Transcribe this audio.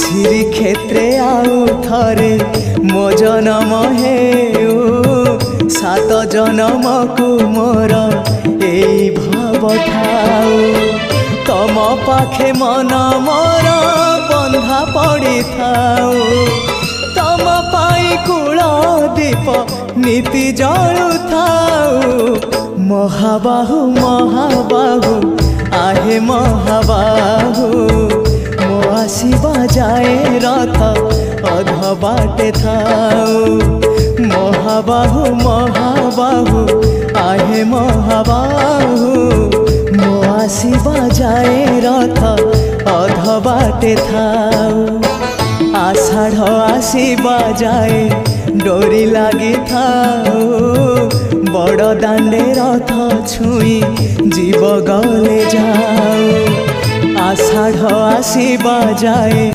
श्रीक्षेत्रे आउ थरे मो जनम हेउ सात जनम को मोर एई भाव ठाऊ तम पाखे मन मोर बंधा पड़ी थाऊ तम पाई कूल दीप नीति जलु थाऊ महाबाहु महाबाहु आहे महाबाहु मो आसीबा जाए रथ अध बाटे थाऊ महाबाहु महाबाहु आहे महाबाहु मो आसीबा जाए रथ अध बाटे थाऊ आषाढ़ आसीबा जाए डोरी लगी थाऊ बड़ दांडे रथ छुई जीव गले जाऊ आषाढ़ आसीबा जाए।